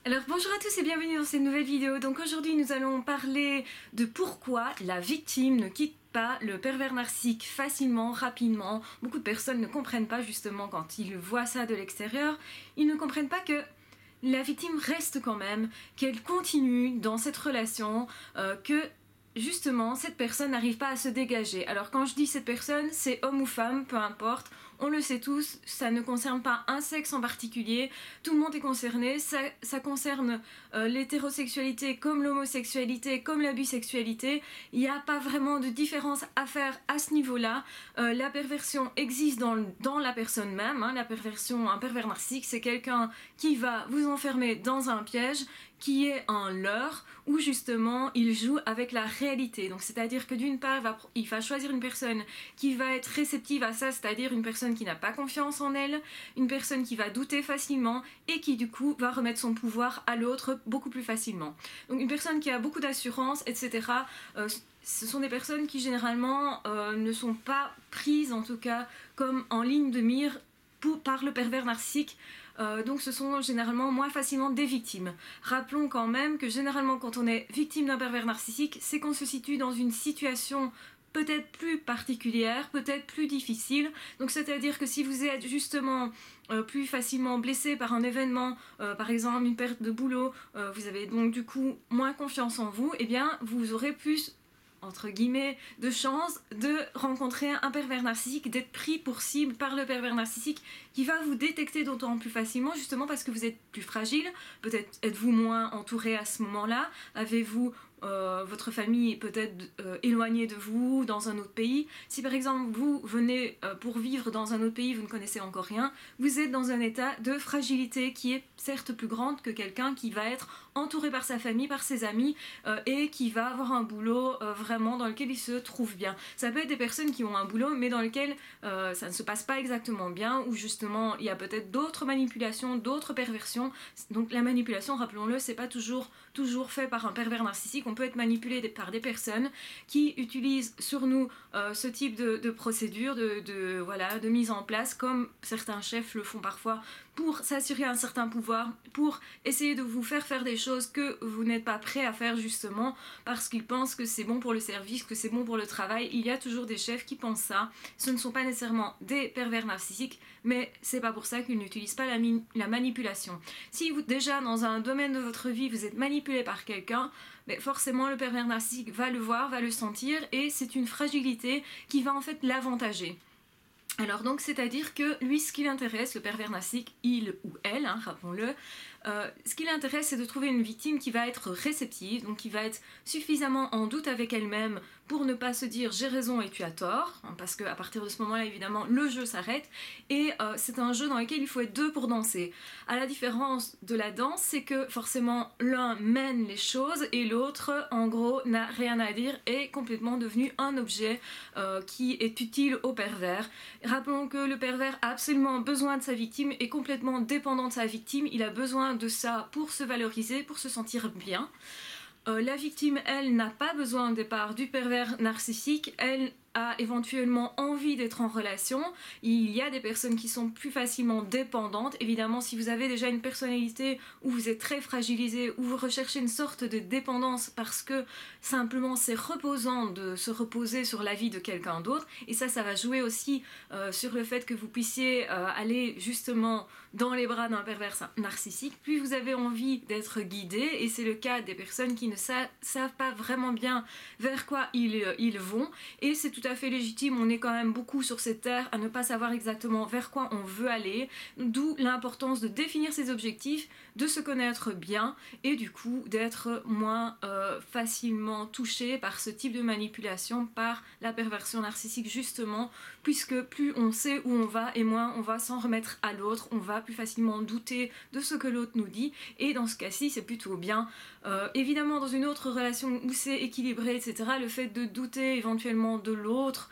Alors bonjour à tous et bienvenue dans cette nouvelle vidéo. Donc aujourd'hui nous allons parler de pourquoi la victime ne quitte pas le pervers narcissique facilement, rapidement. Beaucoup de personnes ne comprennent pas justement quand ils voient ça de l'extérieur. Ils ne comprennent pas que la victime reste quand même, qu'elle continue dans cette relation, que justement cette personne n'arrive pas à se dégager. Alors quand je dis cette personne, c'est homme ou femme, peu importe. On le sait tous, ça ne concerne pas un sexe en particulier, tout le monde est concerné, ça concerne l'hétérosexualité comme l'homosexualité, comme la bisexualité. Il n'y a pas vraiment de différence à faire à ce niveau-là. La perversion existe dans la personne même. La perversion, un pervers narcissique, c'est quelqu'un qui va vous enfermer dans un piège qui est un leurre où justement il joue avec la réalité. Donc c'est-à-dire que d'une part il va choisir une personne qui va être réceptive à ça, c'est-à-dire une personne qui n'a pas confiance en elle, une personne qui va douter facilement et qui du coup va remettre son pouvoir à l'autre beaucoup plus facilement. Donc une personne qui a beaucoup d'assurance, etc. Ce sont des personnes qui généralement ne sont pas prises en tout cas comme en ligne de mire par le pervers narcissique. Donc ce sont généralement moins facilement des victimes. Rappelons quand même que généralement quand on est victime d'un pervers narcissique, c'est qu'on se situe dans une situation peut-être plus particulière, peut-être plus difficile. Donc c'est-à-dire que si vous êtes justement plus facilement blessé par un événement, par exemple une perte de boulot, vous avez donc du coup moins confiance en vous, et bien vous aurez plus entre guillemets, de chance de rencontrer un pervers narcissique, d'être pris pour cible par le pervers narcissique qui va vous détecter d'autant plus facilement justement parce que vous êtes plus fragile, peut-être êtes-vous moins entouré à ce moment-là, avez-vous votre famille est peut-être éloignée de vous dans un autre pays. Si par exemple vous venez pour vivre dans un autre pays, vous ne connaissez encore rien, vous êtes dans un état de fragilité qui est certes plus grande que quelqu'un qui va être entouré par sa famille, par ses amis et qui va avoir un boulot vraiment dans lequel il se trouve bien. Ça peut être des personnes qui ont un boulot mais dans lequel ça ne se passe pas exactement bien, ou justement il y a peut-être d'autres manipulations, d'autres perversions. Donc la manipulation, rappelons-le, c'est pas toujours fait par un pervers narcissique. On peut être manipulé par des personnes qui utilisent sur nous ce type de procédure, de mise en place, comme certains chefs le font parfois, pour s'assurer un certain pouvoir, pour essayer de vous faire des choses que vous n'êtes pas prêt à faire justement parce qu'ils pensent que c'est bon pour le service, que c'est bon pour le travail. Il y a toujours des chefs qui pensent ça. Ce ne sont pas nécessairement des pervers narcissiques, mais c'est pas pour ça qu'ils n'utilisent pas la manipulation. Si vous, déjà dans un domaine de votre vie, vous êtes manipulé par quelqu'un, mais forcément le pervers narcissique va le voir, va le sentir, et c'est une fragilité qui va en fait l'avantager. Alors donc c'est-à-dire que lui, ce qui l'intéresse, le pervers narcissique, il ou elle, rappelons-le, ce qui l'intéresse, c'est de trouver une victime qui va être réceptive, donc qui va être suffisamment en doute avec elle-même pour ne pas se dire j'ai raison et tu as tort, parce qu'à partir de ce moment-là, évidemment, le jeu s'arrête, et c'est un jeu dans lequel il faut être deux pour danser. À la différence de la danse, c'est que forcément l'un mène les choses et l'autre, en gros, n'a rien à dire, est complètement devenu un objet qui est utile au pervers. Rappelons que le pervers a absolument besoin de sa victime, est complètement dépendant de sa victime, il a besoin de ça pour se valoriser, pour se sentir bien. La victime, elle, n'a pas besoin au départ du pervers narcissique, elle a éventuellement envie d'être en relation. Il y a des personnes qui sont plus facilement dépendantes. Évidemment, si vous avez déjà une personnalité où vous êtes très fragilisé, où vous recherchez une sorte de dépendance parce que simplement c'est reposant de se reposer sur la vie de quelqu'un d'autre, et ça va jouer aussi sur le fait que vous puissiez aller justement dans les bras d'un pervers narcissique, puis vous avez envie d'être guidé, et c'est le cas des personnes qui ne savent pas vraiment bien vers quoi ils vont, et c'est tout à fait légitime. On est quand même beaucoup sur cette terre à ne pas savoir exactement vers quoi on veut aller, d'où l'importance de définir ses objectifs, de se connaître bien, et du coup d'être moins facilement touché par ce type de manipulation, par la perversion narcissique justement, puisque plus on sait où on va et moins on va s'en remettre à l'autre, on va plus facilement douter de ce que l'autre nous dit, et dans ce cas-ci c'est plutôt bien. Évidemment dans une autre relation où c'est équilibré, etc., le fait de douter éventuellement de l'autre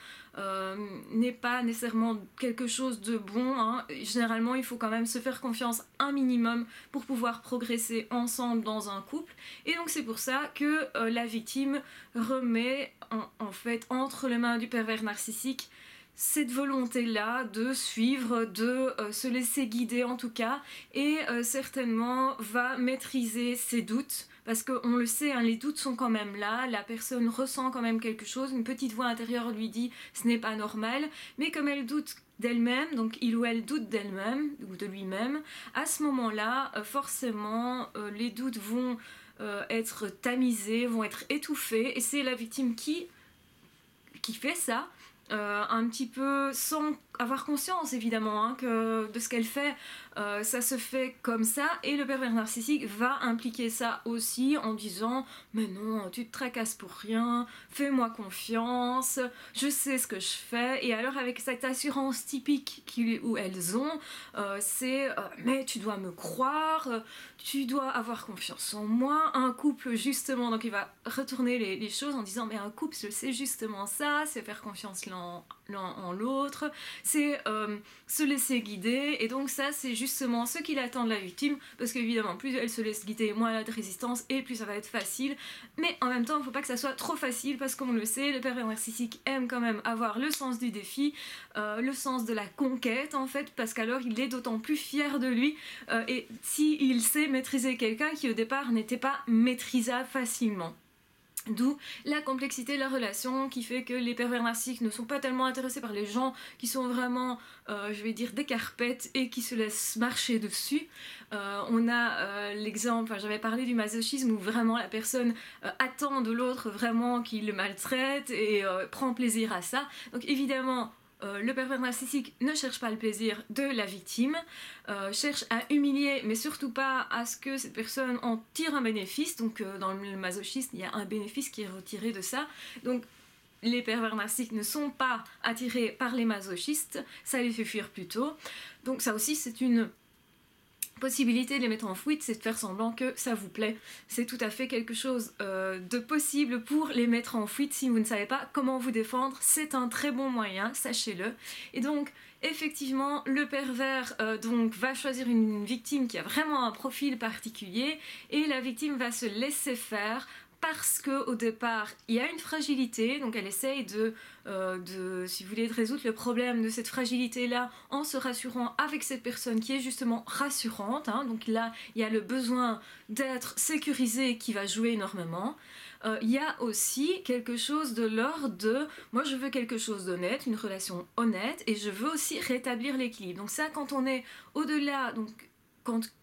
n'est pas nécessairement quelque chose de bon. Généralement il faut quand même se faire confiance un minimum pour pouvoir progresser ensemble dans un couple, et donc c'est pour ça que la victime remet en fait entre les mains du pervers narcissique cette volonté-là de suivre, de se laisser guider en tout cas, et certainement va maîtriser ses doutes, parce qu'on le sait, hein, les doutes sont quand même là, la personne ressent quand même quelque chose, une petite voix intérieure lui dit ce n'est pas normal, mais comme elle doute d'elle-même, donc il ou elle doute d'elle-même ou de lui-même, à ce moment-là, forcément, les doutes vont être tamisés, vont être étouffés, et c'est la victime qui fait ça, un petit peu sans avoir conscience évidemment hein, de ce qu'elle fait, ça se fait comme ça, et le pervers narcissique va impliquer ça aussi en disant mais non, tu te tracasses pour rien, fais-moi confiance, je sais ce que je fais, et alors avec cette assurance typique où elles ont, c'est mais tu dois me croire, tu dois avoir confiance en moi. Un couple justement, donc il va retourner les choses en disant mais un couple c'est justement ça, c'est faire confiance l'un en l'autre, c'est se laisser guider, et donc ça c'est justement ce qu'il attend de la victime, parce qu'évidemment plus elle se laisse guider, moins elle a de résistance et plus ça va être facile, mais en même temps il ne faut pas que ça soit trop facile, parce qu'on le sait, le pervers narcissique aime quand même avoir le sens du défi, le sens de la conquête en fait, parce qu'alors il est d'autant plus fier de lui, et s'il sait maîtriser quelqu'un qui au départ n'était pas maîtrisable facilement. D'où la complexité de la relation qui fait que les pervers narcissiques ne sont pas tellement intéressés par les gens qui sont vraiment, je vais dire, des carpettes et qui se laissent marcher dessus. On a l'exemple, enfin, j'avais parlé du masochisme où vraiment la personne attend de l'autre vraiment qu'il le maltraite et prend plaisir à ça. Donc évidemment, le pervers narcissique ne cherche pas le plaisir de la victime, cherche à humilier, mais surtout pas à ce que cette personne en tire un bénéfice. Donc dans le masochisme, il y a un bénéfice qui est retiré de ça. Donc les pervers narcissiques ne sont pas attirés par les masochistes, ça les fait fuir plutôt. Donc ça aussi c'est une possibilité de les mettre en fuite, c'est de faire semblant que ça vous plaît. C'est tout à fait quelque chose de possible pour les mettre en fuite. Si vous ne savez pas comment vous défendre, c'est un très bon moyen, sachez-le. Et donc, effectivement, le pervers donc, va choisir une victime qui a vraiment un profil particulier, et la victime va se laisser faire, parce qu'au départ, il y a une fragilité, donc elle essaye si vous voulez, de résoudre le problème de cette fragilité-là en se rassurant avec cette personne qui est justement rassurante. Hein. Donc là, il y a le besoin d'être sécurisé qui va jouer énormément. Il y a aussi quelque chose de l'ordre de « moi je veux quelque chose d'honnête, une relation honnête, et je veux aussi rétablir l'équilibre ». Donc ça, quand on est au-delà, donc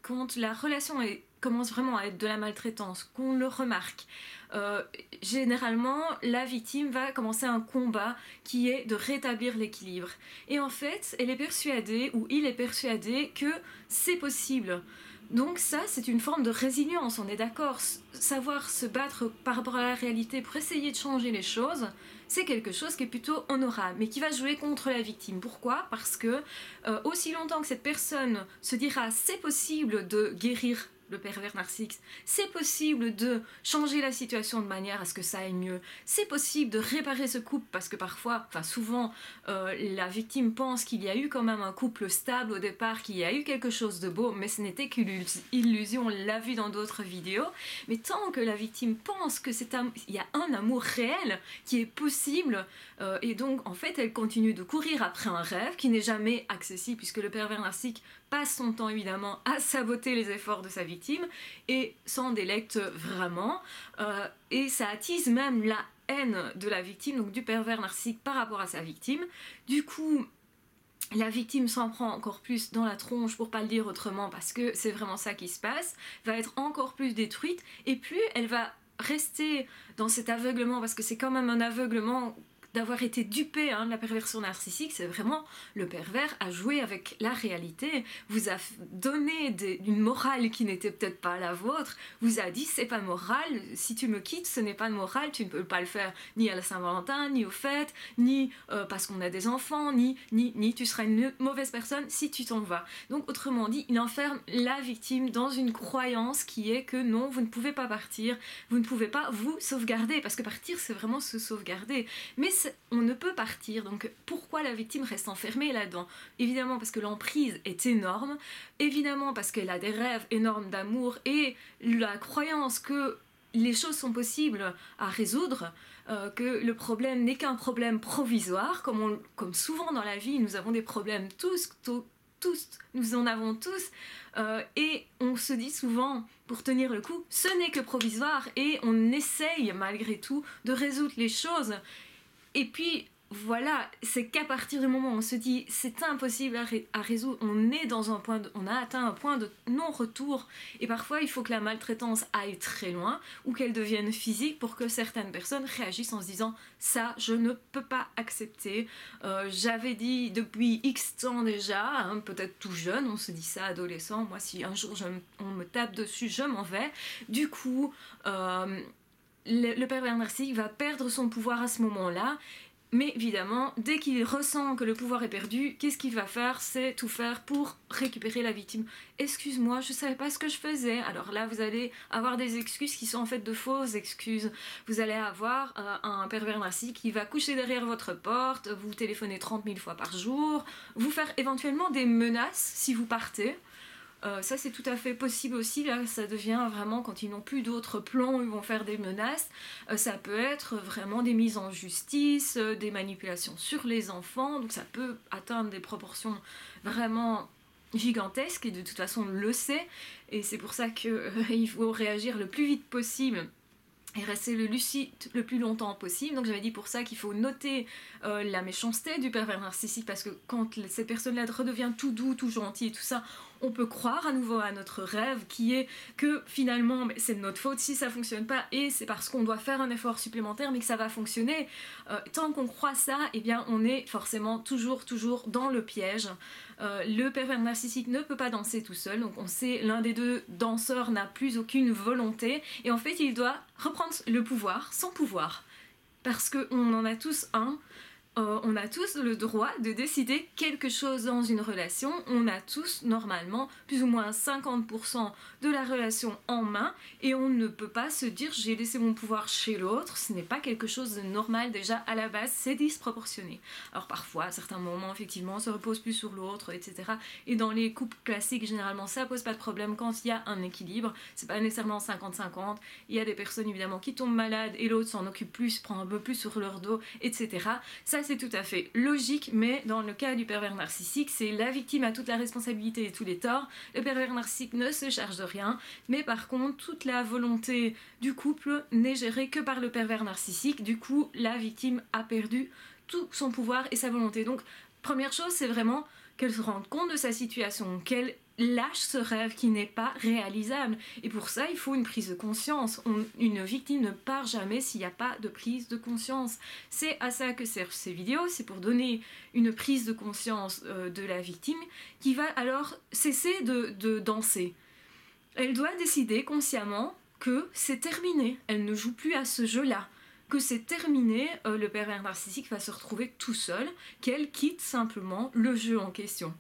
quand la relation commence vraiment à être de la maltraitance, qu'on le remarque, généralement la victime va commencer un combat qui est de rétablir l'équilibre. Et en fait, elle est persuadée, ou il est persuadé, que c'est possible. Donc ça, c'est une forme de résilience, on est d'accord. Savoir se battre par rapport à la réalité pour essayer de changer les choses, c'est quelque chose qui est plutôt honorable, mais qui va jouer contre la victime. Pourquoi ? Parce que aussi longtemps que cette personne se dira c'est possible de guérir le pervers narcissique, c'est possible de changer la situation de manière à ce que ça aille mieux, c'est possible de réparer ce couple, parce que parfois, enfin souvent, la victime pense qu'il y a eu quand même un couple stable au départ, qu'il y a eu quelque chose de beau, mais ce n'était qu'une illusion, on l'a vu dans d'autres vidéos. Mais tant que la victime pense que il y a un amour réel qui est possible, et donc en fait elle continue de courir après un rêve qui n'est jamais accessible, puisque le pervers narcissique passe son temps évidemment à saboter les efforts de sa victime et s'en délecte vraiment, et ça attise même la haine de la victime, donc du pervers narcissique par rapport à sa victime. Du coup, la victime s'en prend encore plus dans la tronche, pour pas le dire autrement, parce que c'est vraiment ça qui se passe, va être encore plus détruite, et plus elle va rester dans cet aveuglement, parce que c'est quand même un aveuglement d'avoir été dupé de la perversion narcissique, c'est vraiment le pervers a joué avec la réalité, vous a donné une morale qui n'était peut-être pas la vôtre, vous a dit c'est pas moral, si tu me quittes ce n'est pas de morale, tu ne peux pas le faire ni à la Saint-Valentin, ni aux fêtes, ni parce qu'on a des enfants, ni tu seras une mauvaise personne si tu t'en vas. Donc autrement dit, il enferme la victime dans une croyance qui est que non, vous ne pouvez pas partir, vous ne pouvez pas vous sauvegarder, parce que partir c'est vraiment se sauvegarder, mais on ne peut partir. Donc pourquoi la victime reste enfermée là-dedans ? Évidemment parce que l'emprise est énorme, évidemment parce qu'elle a des rêves énormes d'amour et la croyance que les choses sont possibles à résoudre, que le problème n'est qu'un problème provisoire, comme souvent dans la vie, nous avons des problèmes tous, nous en avons tous, et on se dit souvent, pour tenir le coup, ce n'est que provisoire, et on essaye malgré tout de résoudre les choses. Et puis voilà, c'est qu'à partir du moment où on se dit c'est impossible à résoudre, on a atteint un point de non-retour, et parfois il faut que la maltraitance aille très loin ou qu'elle devienne physique pour que certaines personnes réagissent en se disant ça je ne peux pas accepter. J'avais dit depuis X temps déjà, hein, peut-être tout jeune, on se dit ça adolescent, moi si un jour on me tape dessus je m'en vais. Du coup le pervers narcissique va perdre son pouvoir à ce moment-là. Mais évidemment, dès qu'il ressent que le pouvoir est perdu, qu'est-ce qu'il va faire? C'est tout faire pour récupérer la victime. Excuse-moi, je savais pas ce que je faisais. Alors là, vous allez avoir des excuses qui sont en fait de fausses excuses. Vous allez avoir un pervers narcissique qui va coucher derrière votre porte, vous téléphoner 30 000 fois par jour, vous faire éventuellement des menaces si vous partez. Ça c'est tout à fait possible aussi, là ça devient vraiment quand ils n'ont plus d'autres plans, ils vont faire des menaces, ça peut être vraiment des mises en justice, des manipulations sur les enfants, donc ça peut atteindre des proportions vraiment gigantesques et de toute façon on le sait, et c'est pour ça qu'il faut réagir le plus vite possible et rester lucide le plus longtemps possible. Donc j'avais dit pour ça qu'il faut noter la méchanceté du pervers narcissique, parce que quand cette personne-là redevient tout doux, tout gentil et tout ça, on peut croire à nouveau à notre rêve qui est que finalement c'est de notre faute si ça fonctionne pas, et c'est parce qu'on doit faire un effort supplémentaire mais que ça va fonctionner. Tant qu'on croit ça, eh bien on est forcément toujours dans le piège. Le pervers narcissique ne peut pas danser tout seul, donc on sait l'un des deux danseurs n'a plus aucune volonté, et en fait il doit reprendre le pouvoir, son pouvoir, parce qu'on en a tous un. On a tous le droit de décider quelque chose dans une relation, on a tous normalement plus ou moins 50% de la relation en main, et on ne peut pas se dire j'ai laissé mon pouvoir chez l'autre, ce n'est pas quelque chose de normal déjà à la base, c'est disproportionné. Alors parfois, à certains moments effectivement, on se repose plus sur l'autre, etc. Et dans les couples classiques, généralement ça pose pas de problème quand il y a un équilibre, c'est pas nécessairement 50-50, il y a des personnes évidemment qui tombent malades et l'autre s'en occupe plus, prend un peu plus sur leur dos, etc. Ça c'est tout à fait logique, mais dans le cas du pervers narcissique, c'est la victime a toute la responsabilité et tous les torts. Le pervers narcissique ne se charge de rien, mais par contre, toute la volonté du couple n'est gérée que par le pervers narcissique. Du coup, la victime a perdu tout son pouvoir et sa volonté. Donc, première chose, c'est vraiment qu'elle se rende compte de sa situation, qu'elle lâche ce rêve qui n'est pas réalisable. Et pour ça, il faut une prise de conscience. Une victime ne part jamais s'il n'y a pas de prise de conscience. C'est à ça que servent ces vidéos, c'est pour donner une prise de conscience de la victime qui va alors cesser de danser. Elle doit décider consciemment que c'est terminé. Elle ne joue plus à ce jeu-là. Que c'est terminé, le pervers narcissique va se retrouver tout seul, qu'elle quitte simplement le jeu en question.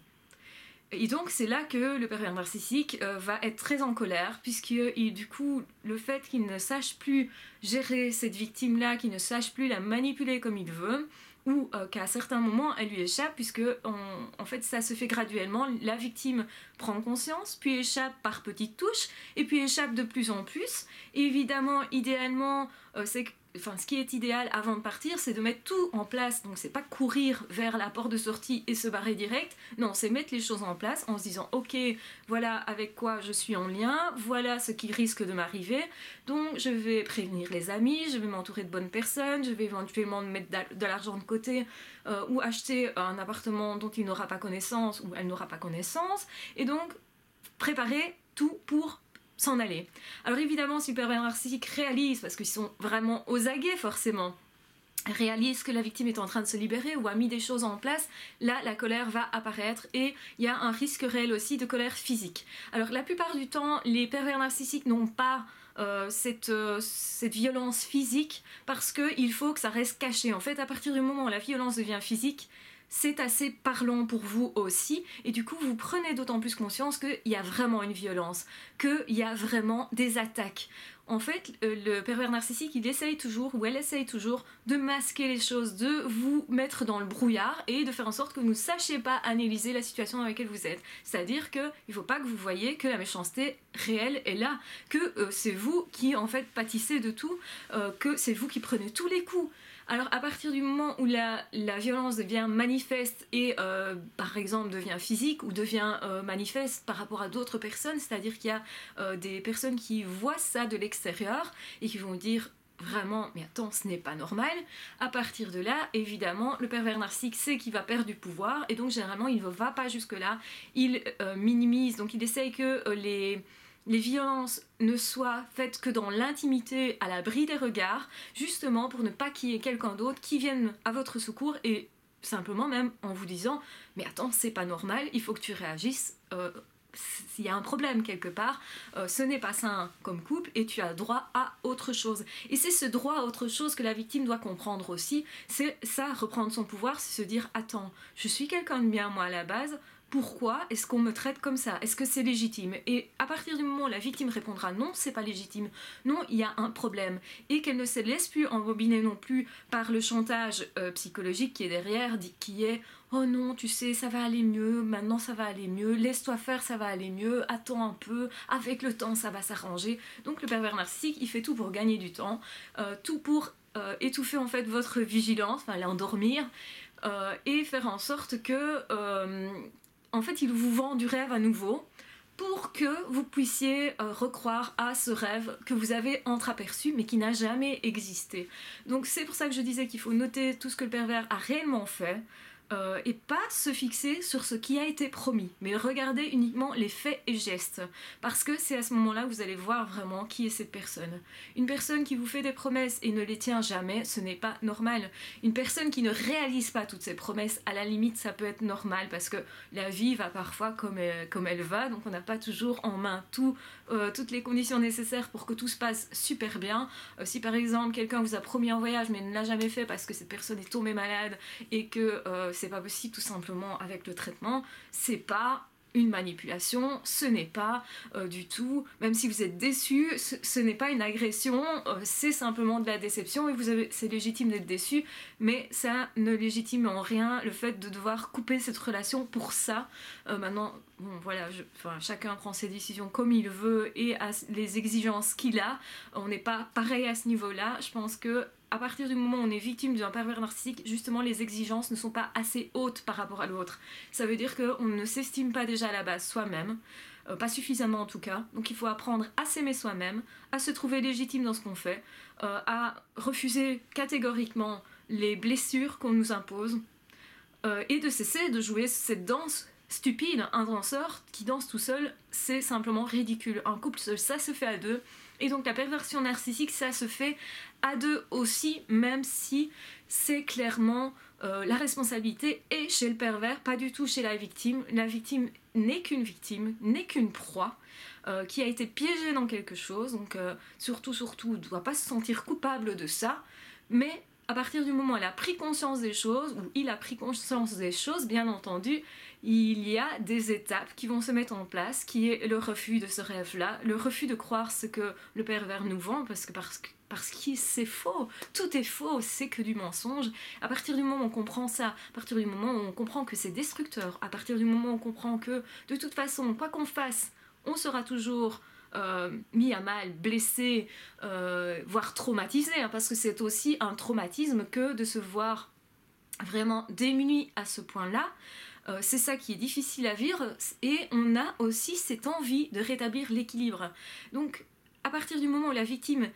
Et donc c'est là que le pervers narcissique va être très en colère, puisque du coup le fait qu'il ne sache plus gérer cette victime-là, qu'il ne sache plus la manipuler comme il veut, ou qu'à certains moments elle lui échappe, puisque en fait ça se fait graduellement, la victime prend conscience, puis échappe par petites touches, et puis échappe de plus en plus. Et évidemment, idéalement, ce qui est idéal avant de partir, c'est de mettre tout en place. Donc c'est pas courir vers la porte de sortie et se barrer direct, non, c'est mettre les choses en place en se disant ok, voilà avec quoi je suis en lien, voilà ce qui risque de m'arriver, donc je vais prévenir les amis, je vais m'entourer de bonnes personnes, je vais éventuellement mettre de l'argent de côté ou acheter un appartement dont il n'aura pas connaissance ou elle n'aura pas connaissance, et donc préparer tout pour s'en aller. Alors évidemment, si le pervers narcissique réalise, parce qu'ils sont vraiment aux aguets forcément, réalise que la victime est en train de se libérer ou a mis des choses en place, là la colère va apparaître et il y a un risque réel aussi de colère physique. Alors la plupart du temps, les pervers narcissiques n'ont pas cette violence physique, parce qu'il faut que ça reste caché. En fait, à partir du moment où la violence devient physique, c'est assez parlant pour vous aussi, et du coup vous prenez d'autant plus conscience qu'il y a vraiment une violence, qu'il y a vraiment des attaques. En fait, le pervers narcissique, il essaye toujours, ou elle essaye toujours, de masquer les choses, de vous mettre dans le brouillard et de faire en sorte que vous ne sachiez pas analyser la situation dans laquelle vous êtes. C'est-à-dire qu'il ne faut pas que vous voyez que la méchanceté réelle est là, que c'est vous qui en fait pâtissez de tout, que c'est vous qui prenez tous les coups. Alors à partir du moment où la violence devient manifeste et par exemple devient physique ou devient manifeste par rapport à d'autres personnes, c'est-à-dire qu'il y a des personnes qui voient ça de l'extérieur et qui vont dire vraiment mais attends ce n'est pas normal, à partir de là évidemment le pervers narcissique sait qu'il va perdre du pouvoir et donc généralement il ne va pas jusque là, il minimise, donc il essaye que les violences ne soient faites que dans l'intimité, à l'abri des regards, justement pour ne pas qu'il y ait quelqu'un d'autre qui vienne à votre secours et simplement même en vous disant « mais attends, c'est pas normal, il faut que tu réagisses, s'il y a un problème quelque part, ce n'est pas sain comme couple et tu as droit à autre chose. » Et c'est ce droit à autre chose que la victime doit comprendre aussi, c'est ça, reprendre son pouvoir, c'est se dire « attends, je suis quelqu'un de bien moi à la base, pourquoi est-ce qu'on me traite comme ça? Est-ce que c'est légitime? » Et à partir du moment où la victime répondra non, c'est pas légitime, non, il y a un problème, et qu'elle ne se laisse plus embobiner non plus par le chantage psychologique qui est derrière, qui est oh non, tu sais, ça va aller mieux, maintenant ça va aller mieux, laisse-toi faire, ça va aller mieux, attends un peu, avec le temps ça va s'arranger. Donc le pervers narcissique, il fait tout pour gagner du temps, tout pour étouffer en fait votre vigilance, enfin l'endormir, et faire en sorte que en fait, il vous vend du rêve à nouveau pour que vous puissiez recroire à ce rêve que vous avez entreaperçu mais qui n'a jamais existé. Donc c'est pour ça que je disais qu'il faut noter tout ce que le pervers a réellement fait et pas se fixer sur ce qui a été promis, mais regarder uniquement les faits et gestes, parce que c'est à ce moment-là que vous allez voir vraiment qui est cette personne. Une personne qui vous fait des promesses et ne les tient jamais, ce n'est pas normal. Une personne qui ne réalise pas toutes ses promesses, à la limite ça peut être normal, parce que la vie va parfois comme elle va, donc on n'a pas toujours en main toutes les conditions nécessaires pour que tout se passe super bien. Si par exemple quelqu'un vous a promis un voyage mais ne l'a jamais fait parce que cette personne est tombée malade et que c'est pas possible tout simplement avec le traitement, c'est pas une manipulation, ce n'est pas du tout, même si vous êtes déçu, ce n'est pas une agression, c'est simplement de la déception et c'est légitime d'être déçu, mais ça ne légitime en rien le fait de devoir couper cette relation pour ça. Maintenant, bon voilà, chacun prend ses décisions comme il veut et à les exigences qu'il a, on n'est pas pareil à ce niveau-là. Je pense que à partir du moment où on est victime d'un pervers narcissique, justement les exigences ne sont pas assez hautes par rapport à l'autre. Ça veut dire qu'on ne s'estime pas déjà à la base soi-même, pas suffisamment en tout cas, donc il faut apprendre à s'aimer soi-même, à se trouver légitime dans ce qu'on fait, à refuser catégoriquement les blessures qu'on nous impose, et de cesser de jouer cette danse stupide. Un danseur qui danse tout seul, c'est simplement ridicule. Un couple seul, ça se fait à deux. Et donc la perversion narcissique, ça se fait à deux aussi, même si c'est clairement la responsabilité est chez le pervers, pas du tout chez la victime. La victime n'est qu'une proie qui a été piégée dans quelque chose. Donc surtout, ne doit pas se sentir coupable de ça. Mais à partir du moment où elle a pris conscience des choses, ou il a pris conscience des choses, bien entendu, il y a des étapes qui vont se mettre en place, qui est le refus de ce rêve-là, le refus de croire ce que le pervers nous vend, parce que c'est faux, tout est faux, c'est que du mensonge. À partir du moment où on comprend ça, à partir du moment où on comprend que c'est destructeur, à partir du moment où on comprend que de toute façon, quoi qu'on fasse, on sera toujours mis à mal, blessé, voire traumatisé, hein, parce que c'est aussi un traumatisme que de se voir vraiment démuni à ce point-là. C'est ça qui est difficile à vivre, et on a aussi cette envie de rétablir l'équilibre. Donc à partir du moment où la victime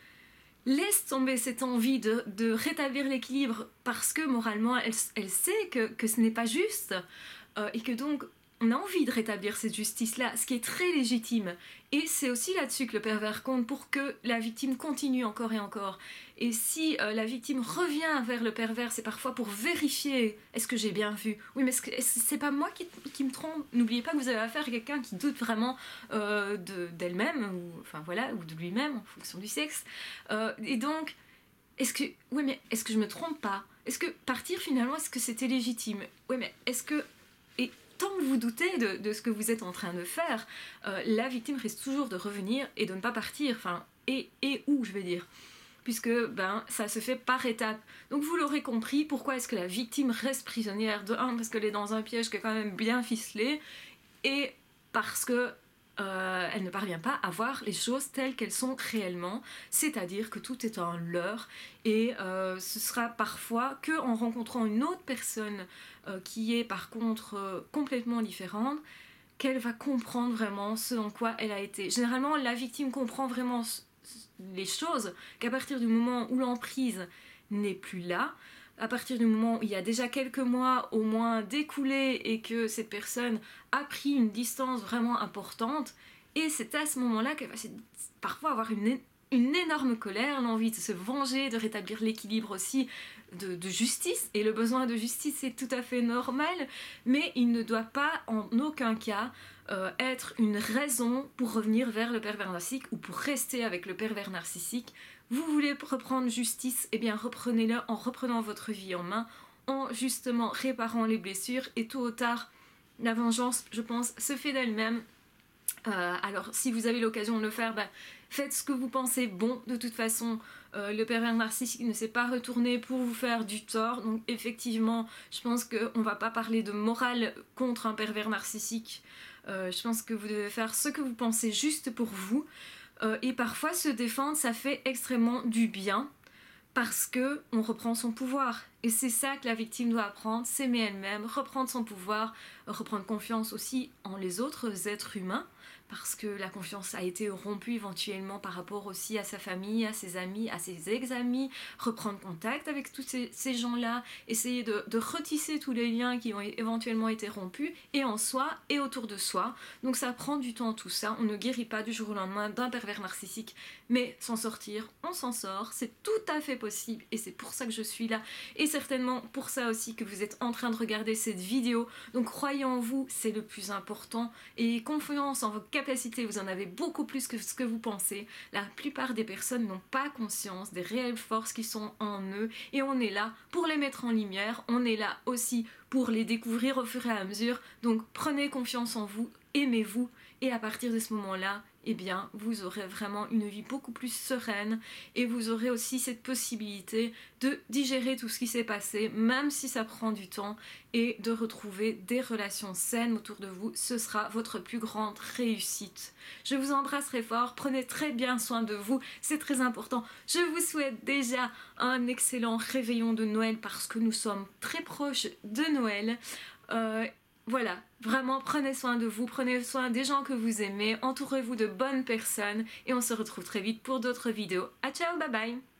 laisse tomber cette envie de rétablir l'équilibre parce que moralement elle sait que ce n'est pas juste, et que donc on a envie de rétablir cette justice-là, ce qui est très légitime. Et c'est aussi là-dessus que le pervers compte pour que la victime continue encore et encore. Et si la victime revient vers le pervers, c'est parfois pour vérifier, est-ce que j'ai bien vu? Oui, mais c'est pas moi qui me trompe. N'oubliez pas que vous avez affaire à quelqu'un qui doute vraiment d'elle-même, ou de lui-même, en fonction du sexe. Et donc, est-ce que je me trompe pas? est-ce que partir finalement, est-ce que c'était légitime? Oui, mais est-ce que... Et tant que vous doutez de ce que vous êtes en train de faire, la victime risque toujours de revenir et de ne pas partir, enfin, et où, je vais dire, puisque ça se fait par étapes. Donc vous l'aurez compris, pourquoi est-ce que la victime reste prisonnière? De un, parce qu'elle est dans un piège qui est quand même bien ficelé, et parce que elle ne parvient pas à voir les choses telles qu'elles sont réellement, c'est-à-dire que tout est un leurre, et ce sera parfois qu'en rencontrant une autre personne qui est par contre complètement différente, qu'elle va comprendre vraiment ce en quoi elle a été. Généralement, la victime comprend vraiment les choses qu'à partir du moment où l'emprise n'est plus là, à partir du moment où il y a déjà quelques mois au moins découlé et que cette personne a pris une distance vraiment importante, et c'est à ce moment-là qu'elle va parfois avoir une énorme colère, l'envie de se venger, de rétablir l'équilibre aussi, de justice, et le besoin de justice est tout à fait normal, mais il ne doit pas en aucun cas être une raison pour revenir vers le pervers narcissique ou pour rester avec le pervers narcissique. Vous voulez reprendre justice, eh bien reprenez-le en reprenant votre vie en main, en justement réparant les blessures, et tôt ou tard, la vengeance, je pense, se fait d'elle-même. Alors si vous avez l'occasion de le faire, faites ce que vous pensez bon. De toute façon, le pervers narcissique ne s'est pas retourné pour vous faire du tort, donc effectivement je pense qu'on ne va pas parler de morale contre un pervers narcissique. Je pense que vous devez faire ce que vous pensez juste pour vous, et parfois se défendre, ça fait extrêmement du bien, parce que on reprend son pouvoir, et c'est ça que la victime doit apprendre, s'aimer elle-même, reprendre son pouvoir, reprendre confiance aussi en les autres êtres humains, parce que la confiance a été rompue éventuellement par rapport aussi à sa famille, à ses amis, à ses ex-amis, reprendre contact avec tous ces gens-là, essayer de retisser tous les liens qui ont éventuellement été rompus, et en soi et autour de soi. Donc ça prend du temps tout ça, on ne guérit pas du jour au lendemain d'un pervers narcissique, mais s'en sortir, on s'en sort, c'est tout à fait possible, et c'est pour ça que je suis là, et certainement pour ça aussi que vous êtes en train de regarder cette vidéo. Donc croyez en vous, c'est le plus important, et confiance en vos capacités, vous en avez beaucoup plus que ce que vous pensez. La plupart des personnes n'ont pas conscience des réelles forces qui sont en eux, et on est là pour les mettre en lumière, on est là aussi pour les découvrir au fur et à mesure. Donc prenez confiance en vous, aimez-vous, et à partir de ce moment-là, eh bien, vous aurez vraiment une vie beaucoup plus sereine, et vous aurez aussi cette possibilité de digérer tout ce qui s'est passé, même si ça prend du temps, et de retrouver des relations saines autour de vous. Ce sera votre plus grande réussite. Je vous embrasse très fort, prenez très bien soin de vous, c'est très important. Je vous souhaite déjà un excellent réveillon de Noël, parce que nous sommes très proches de Noël. Voilà, vraiment prenez soin de vous, prenez soin des gens que vous aimez, entourez-vous de bonnes personnes, et on se retrouve très vite pour d'autres vidéos. À ciao, bye bye!